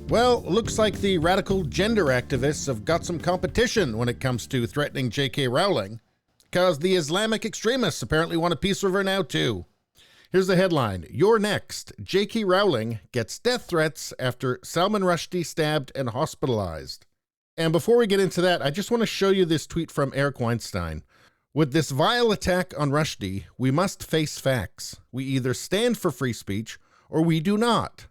Well, looks like the radical gender activists have got some competition when it comes to threatening J.K. Rowling, because the Islamic extremists apparently want a piece of her now too. Here's the headline: You're next. J.K. Rowling gets death threats after Salman Rushdie stabbed and hospitalized. And before we get into that, I just want to show you this tweet from Eric Weinstein. With this vile attack on Rushdie, we must face facts. We either stand for free speech or we do not.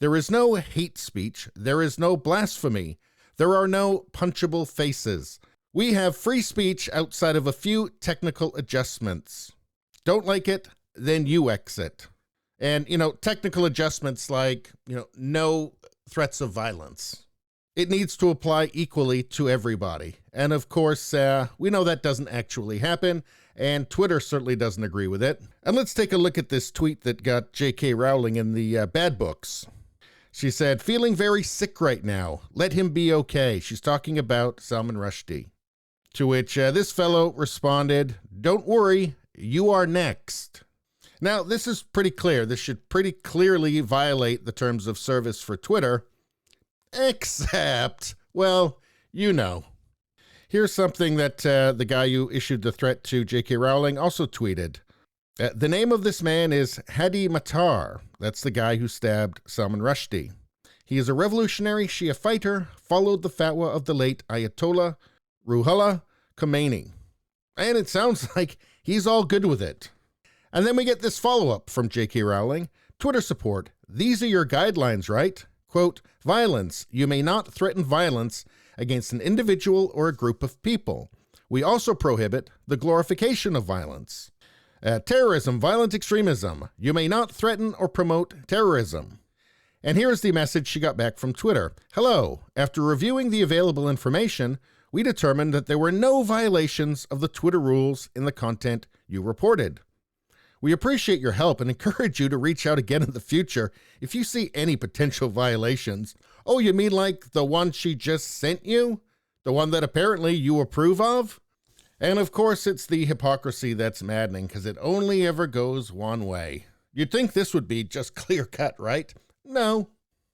There is no hate speech. There is no blasphemy. There are no punchable faces. We have free speech outside of a few technical adjustments. Don't like it? Then you exit. And, technical adjustments like, no threats of violence. It needs to apply equally to everybody. And of course, we know that doesn't actually happen, and Twitter certainly doesn't agree with it. And let's take a look at this tweet that got J.K. Rowling in the bad books. She said, feeling very sick right now. Let him be okay. She's talking about Salman Rushdie. To which this fellow responded, don't worry, you are next. Now, this is pretty clear. This should pretty clearly violate the terms of service for Twitter, except, well, Here's something that the guy who issued the threat to J.K. Rowling also tweeted. The name of this man is Hadi Matar. That's the guy who stabbed Salman Rushdie. He is a revolutionary Shia fighter, followed the fatwa of the late Ayatollah Ruhollah Khomeini. And it sounds like he's all good with it. And then we get this follow-up from J.K. Rowling. Twitter support. These are your guidelines, right? Quote, violence. You may not threaten violence against an individual or a group of people. We also prohibit the glorification of violence. Terrorism, violent extremism. You may not threaten or promote terrorism. And here is the message she got back from Twitter. Hello. After reviewing the available information, we determined that there were no violations of the Twitter rules in the content you reported. We appreciate your help and encourage you to reach out again in the future if you see any potential violations. Oh, you mean like the one she just sent you? The one that apparently you approve of? And of course, it's the hypocrisy that's maddening, because it only ever goes one way. You'd think this would be just clear-cut, right? No.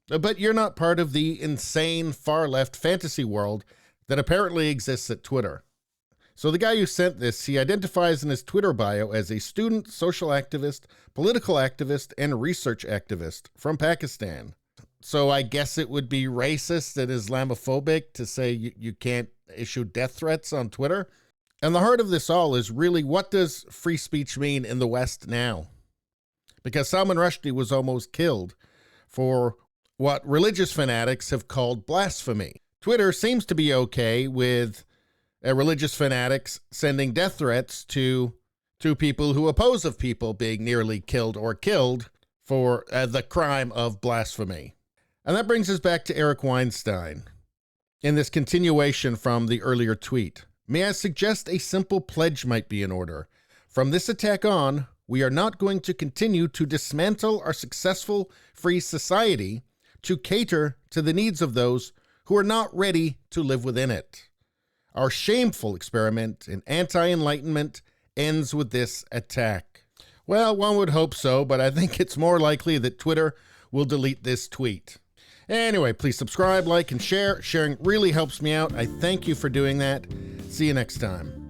But you're not part of the insane far-left fantasy world that apparently exists at Twitter. So the guy who sent this, he identifies in his Twitter bio as a student, social activist, political activist, and research activist from Pakistan. So I guess it would be racist and Islamophobic to say you can't issue death threats on Twitter. And the heart of this all is really, what does free speech mean in the West now? Because Salman Rushdie was almost killed for what religious fanatics have called blasphemy. Twitter seems to be okay with religious fanatics sending death threats to people who oppose of people being nearly killed or killed for the crime of blasphemy. And that brings us back to Eric Weinstein in this continuation from the earlier tweet. May I suggest a simple pledge might be in order? From this attack on, we are not going to continue to dismantle our successful free society to cater to the needs of those who are not ready to live within it. Our shameful experiment in anti-enlightenment ends with this attack. Well, one would hope so, but I think it's more likely that Twitter will delete this tweet. Anyway, please subscribe, like, and share. Sharing really helps me out. I thank you for doing that. See you next time.